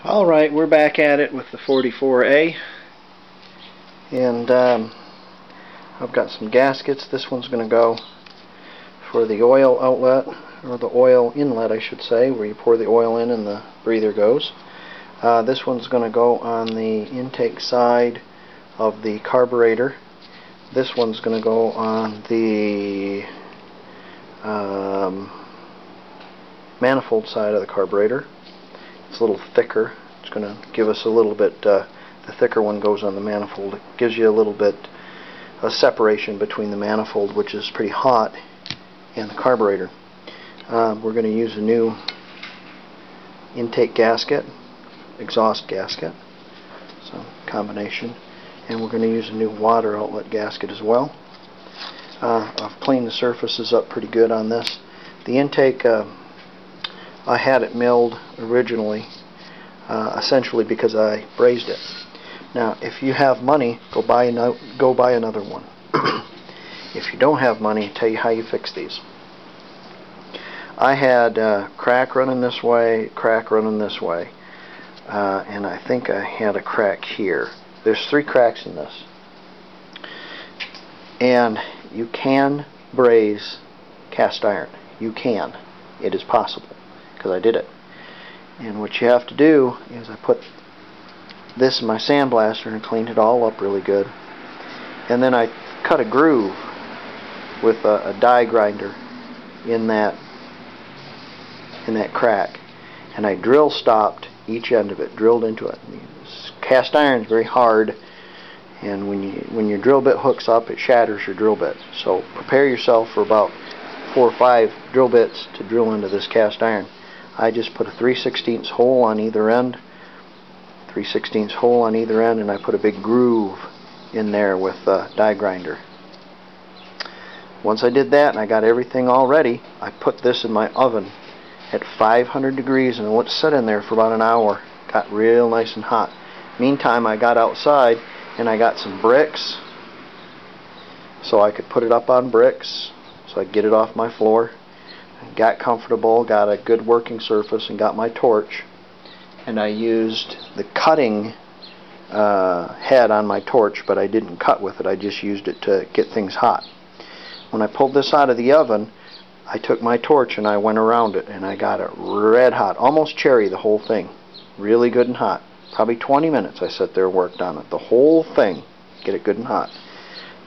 Alright, we're back at it with the 44A, and I've got some gaskets. This one's going to go for the oil outlet, or the oil inlet I should say, where you pour the oil in and the breather goes. This one's going to go on the intake side of the carburetor. This one's going to go on the manifold side of the carburetor. It's a little thicker. It's going to give us a little bit, the thicker one goes on the manifold. It gives you a little bit of separation between the manifold, which is pretty hot, and the carburetor. We're going to use a new intake gasket, exhaust gasket, so combination, and we're going to use a new water outlet gasket as well. I've cleaned the surfaces up pretty good on this. The intake, I had it milled originally, essentially because I brazed it. Now, if you have money, go buy another one. If you don't have money, I'll tell you how you fix these. I had crack running this way, crack running this way, and I think I had a crack here. There's 3 cracks in this, and you can braze cast iron. You can. It is possible, because I did it. And what you have to do is I put this in my sandblaster and cleaned it all up really good, and then I cut a groove with a die grinder in that crack, and I drill stopped each end of it, drilled into it. Cast iron is very hard, and when your drill bit hooks up, it shatters your drill bit. So prepare yourself for about 4 or 5 drill bits to drill into this cast iron. I just put a 3/16 hole on either end, 3/16 hole on either end, and I put a big groove in there with a die grinder. Once I did that and I got everything all ready, I put this in my oven at 500 degrees and let it sit in there for about an hour. Got real nice and hot. Meantime, I got outside and I got some bricks so I could put it up on bricks so I could get it off my floor. I got comfortable, got a good working surface, and got my torch, and I used the cutting head on my torch, but I didn't cut with it. I just used it to get things hot. When I pulled this out of the oven, I took my torch and I went around it, and I got it red hot, almost cherry, the whole thing, really good and hot. Probably 20 minutes I sat there and worked on it, the whole thing, get it good and hot.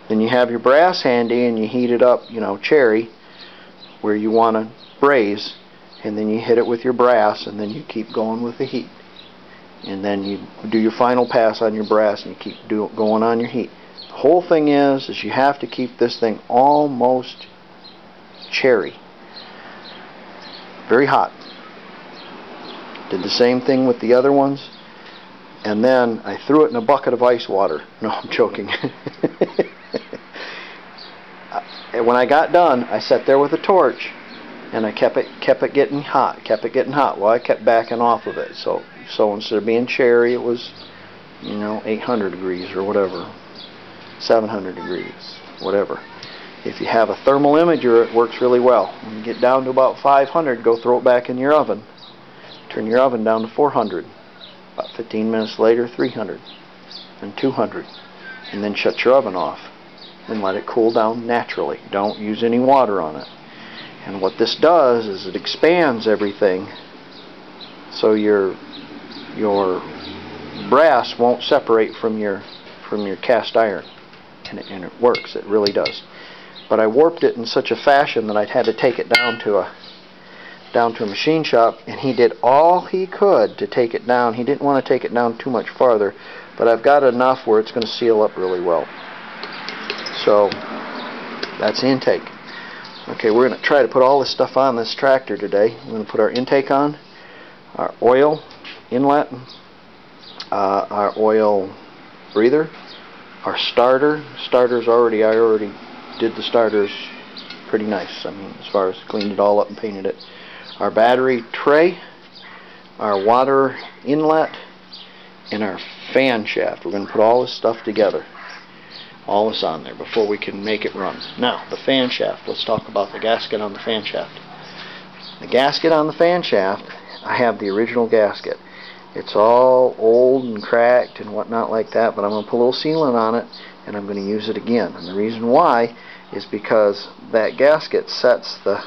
Then you have your brass handy and you heat it up, you know, cherry, where you want to braze, and then you hit it with your brass, and then you keep going with the heat, and then you do your final pass on your brass, and you keep going on your heat. The whole thing is you have to keep this thing almost cherry, very hot. Did the same thing with the other ones, and then I threw it in a bucket of ice water. No, I'm joking. When I got done, I sat there with a torch, and I kept it getting hot, Well, I kept backing off of it, so instead of being cherry, it was, 800 degrees or whatever, 700 degrees, whatever. If you have a thermal imager, it works really well. When you get down to about 500, go throw it back in your oven. Turn your oven down to 400. About 15 minutes later, 300, and 200, and then shut your oven off and let it cool down naturally. Don't use any water on it. And what this does is it expands everything so your brass won't separate from your cast iron, and it works. It really does. But I warped it in such a fashion that I'd had to take it down to a machine shop, and he did all he could to take it down. He didn't want to take it down too much farther, but I've got enough where it's going to seal up really well. So that's the intake. Okay, we're going to try to put all this stuff on this tractor today. We're going to put our intake on, our oil inlet, our oil breather, our starter. I already did the starters pretty nice. I mean, as far as cleaned it all up and painted it. Our battery tray, our water inlet, and our fan shaft. We're going to put all this stuff together. All this on there before we can make it run. Now, the fan shaft. Let's talk about the gasket on the fan shaft. The gasket on the fan shaft, I have the original gasket. It's all old and cracked and whatnot like that, but I'm going to put a little sealant on it and I'm going to use it again. And the reason why is because that gasket sets the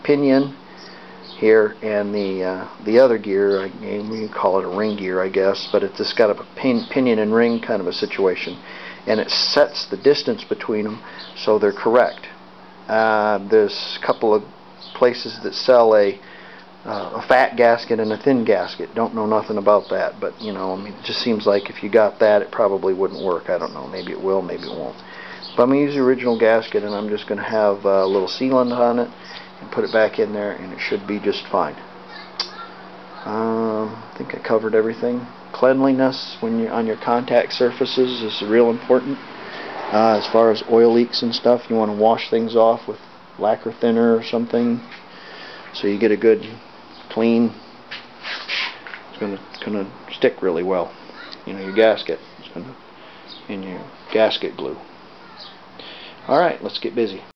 pinion here and the other gear. We call it a ring gear, I guess, but it's just got a pinion and ring kind of a situation, and it sets the distance between them so they're correct. There's a couple of places that sell a fat gasket and a thin gasket. Don't know nothing about that, but you know, I mean, it just seems like if you got that, it probably wouldn't work. I don't know. Maybe it will, maybe it won't. But I'm going to use the original gasket, and I'm just going to have a little sealant on it and put it back in there, and it should be just fine. I think I covered everything. Cleanliness when you're on your contact surfaces is real important. As far as oil leaks and stuff, you want to wash things off with lacquer thinner or something, so you get a good clean. It's going to stick really well. You know, your gasket is going to, and your gasket glue. All right, let's get busy.